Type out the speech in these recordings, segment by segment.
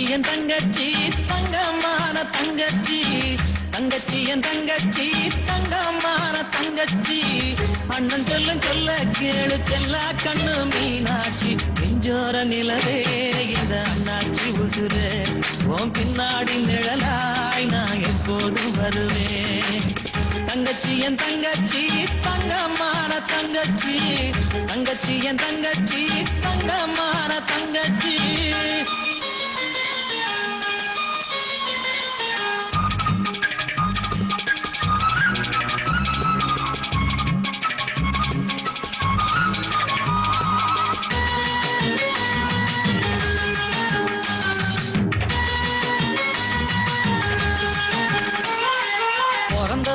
தங்கச்சி என் தங்கச்சி தங்கமான தங்கச்சி தங்கச்சி என் தங்கச்சி தங்கமான தங்கச்சி அண்ணன் சொல்லும் சொல்ல கேளு செல்லா கண்ணு மீனாட்சி நெஞ்சோர நிலவே இந்த அண்ணாச்சி உசுரே உன் பின்னாடி நிழலாய் நான் எப்போதும் வருவேன் தங்கச்சி என் தங்கச்சி தங்கமான தங்கச்சி தங்கச்சி என் தங்கச்சி தங்கமான தங்கச்சி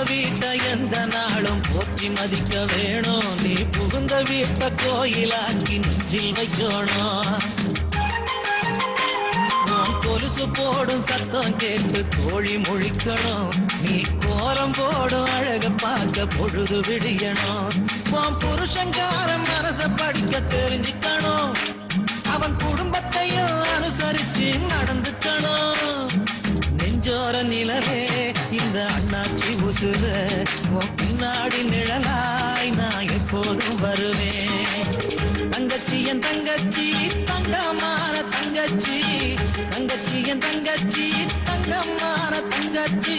வீட்டை எந்த நாளும் போற்றி மதிக்க வேணும் நீ புகுந்த வீட்டை கோயிலாக்கி நெஞ்சில் வைக்கணும் கொலுசு போடும் சத்தம் கேட்டு கோழி முழிக்கணும் நீ கோலம் போடும் அழக பார்க்க பொழுது விடியணும் உன் புருஷங்காரன் மனச படிக்க தெரிஞ்சுக்கணும் அவன் குடும்பத்தையும் அனுசரிச்சு நடந்துக்கணும் நெஞ்சோர நிலவே இந்த அண்ணாச்சி உசுர உன் பின்னாடி நிழலாய் நான் எப்போதும் வருவேன் தங்கச்சி என் தங்கச்சி தங்கமான தங்கச்சி தங்கச்சி என் தங்கச்சி தங்கமான தங்கச்சி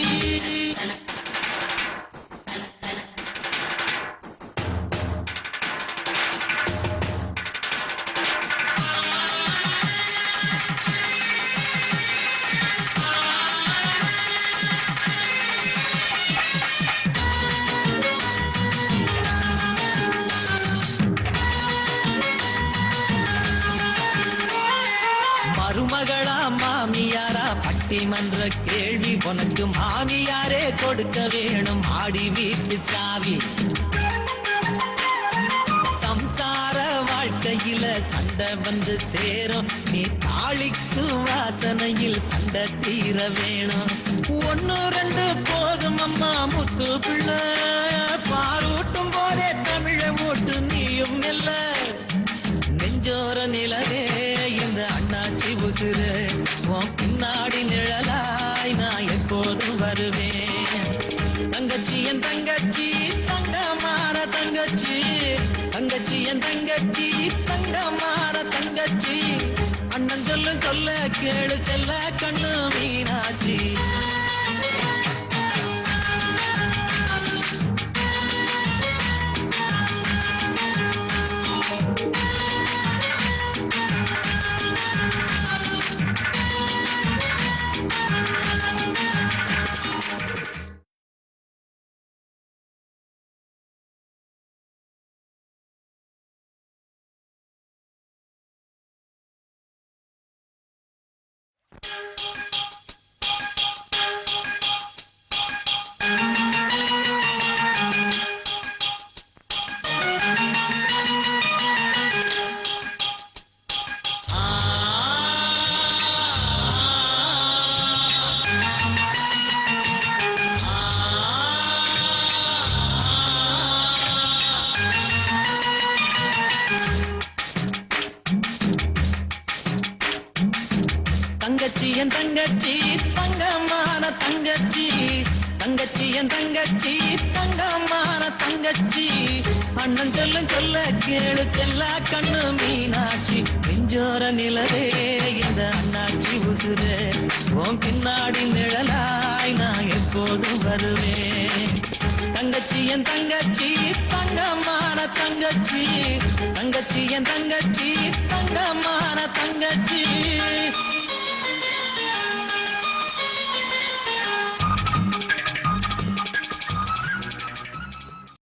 மருமகளா மாமியாரா பட்டிமன்ற கேள்வி உனக்கு மாமியாரே கொடுக்க வேணும் ஆடி வீட்டு சாவி சம்சார வாழ்க்கையில சண்டை வந்து சேரும் நீ தாளிக்கு வாசனையில் சண்டை தீர வேணும் ஒன்னு ரெண்டு போதும் அம்மா முத்து பிள்ளை பாரூட்டும் போதே தமிழ மூட்டு நீயும் இல்ல நெஞ்சோர நிலவே இந்த அண்ணாச்சி உசுர உன் பின்னாடி நிழலாய் நான் எப்போதும் வருவேன் தங்கச்சி என் தங்கச்சி தங்கமான தங்கச்சி தங்கச்சி என் தங்கச்சி தங்கமான தங்கச்சி அண்ணன் சொல்லு சொல்ல கேளு செல்ல கண்ணு மீனாட்சி தங்கச்சி என் தங்கச்சி தங்கமான தங்கச்சி தங்கச்சி என் தங்கச்சி தங்கமான தங்கச்சி அண்ணன் சொல்லும் சொல்ல கேளு செல்லா கண்ணு மீனாட்சி நெஞ்சோர நிலவே இந்த அண்ணாச்சி உசுர உன் பின்னாடி நிழலாய் நான் எப்போதும் வருவேன் தங்கச்சி என் தங்கச்சி தங்கமான தங்கச்சி தங்கச்சி என் தங்கச்சி